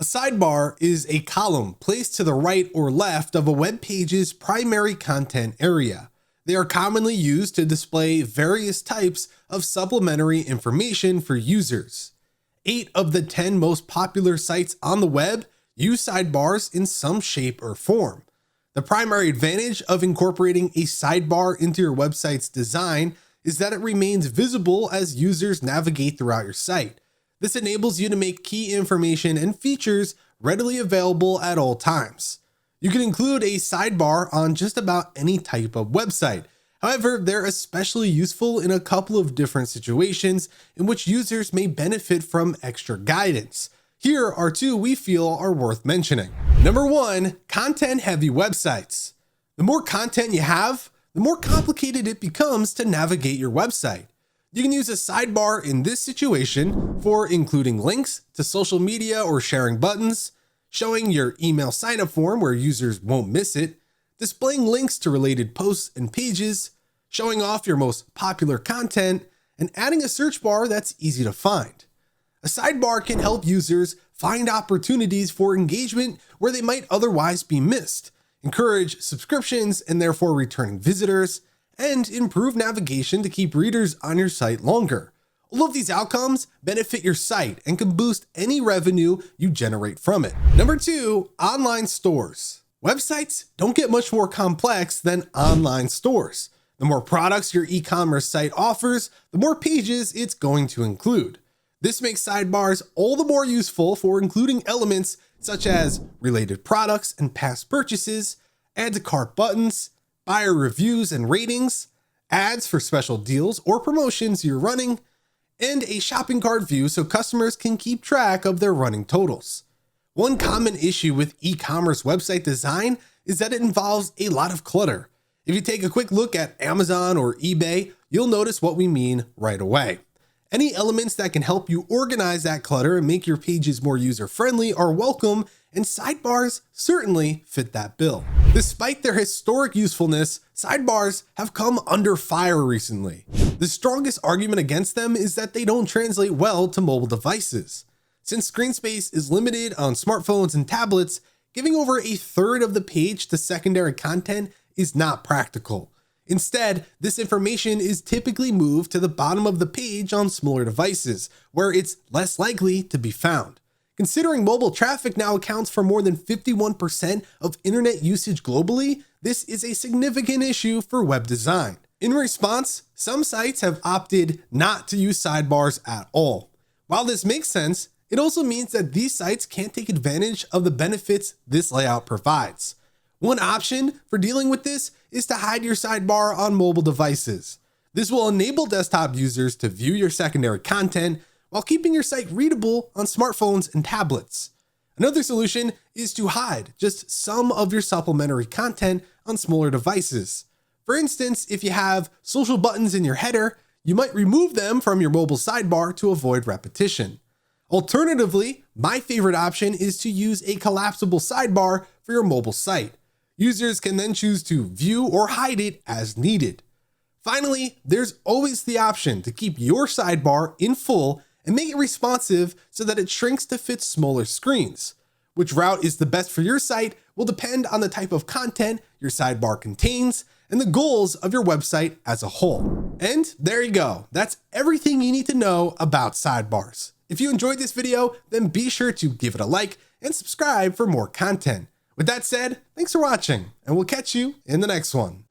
A sidebar is a column placed to the right or left of a web page's primary content area. They are commonly used to display various types of supplementary information for users. 8 of the 10 most popular sites on the web use sidebars in some shape or form. The primary advantage of incorporating a sidebar into your website's design is that it remains visible as users navigate throughout your site. This enables you to make key information and features readily available at all times. You can include a sidebar on just about any type of website. However, they're especially useful in a couple of different situations in which users may benefit from extra guidance. Here are 2 we feel are worth mentioning. Number 1, content-heavy websites. The more content you have, the more complicated it becomes to navigate your website. You can use a sidebar in this situation for including links to social media or sharing buttons, showing your email sign-up form where users won't miss it, displaying links to related posts and pages, showing off your most popular content, and adding a search bar that's easy to find. A sidebar can help users find opportunities for engagement where they might otherwise be missed, encourage subscriptions and therefore returning visitors, and improve navigation to keep readers on your site longer. All of these outcomes benefit your site and can boost any revenue you generate from it. Number 2, online stores. Websites don't get much more complex than online stores. The more products your e-commerce site offers, the more pages it's going to include. This makes sidebars all the more useful for including elements such as related products and past purchases, add to cart buttons, buyer reviews and ratings, ads for special deals or promotions you're running, and a shopping cart view so customers can keep track of their running totals. One common issue with e-commerce website design is that it involves a lot of clutter. If you take a quick look at Amazon or eBay, you'll notice what we mean right away. Any elements that can help you organize that clutter and make your pages more user-friendly are welcome, and sidebars certainly fit that bill. Despite their historic usefulness, sidebars have come under fire recently. The strongest argument against them is that they don't translate well to mobile devices. Since screen space is limited on smartphones and tablets, giving over a third of the page to secondary content is not practical. Instead, this information is typically moved to the bottom of the page on smaller devices, where it's less likely to be found. Considering mobile traffic now accounts for more than 51% of internet usage globally, this is a significant issue for web design. In response, some sites have opted not to use sidebars at all. While this makes sense, it also means that these sites can't take advantage of the benefits this layout provides. One option for dealing with this is to hide your sidebar on mobile devices. This will enable desktop users to view your secondary content while keeping your site readable on smartphones and tablets. Another solution is to hide just some of your supplementary content on smaller devices. For instance, if you have social buttons in your header, you might remove them from your mobile sidebar to avoid repetition. Alternatively, my favorite option is to use a collapsible sidebar for your mobile site. Users can then choose to view or hide it as needed. Finally, there's always the option to keep your sidebar in full and make it responsive so that it shrinks to fit smaller screens. Which route is the best for your site will depend on the type of content your sidebar contains and the goals of your website as a whole. And there you go. That's everything you need to know about sidebars. If you enjoyed this video, then be sure to give it a like and subscribe for more content. With that said, thanks for watching, and we'll catch you in the next one.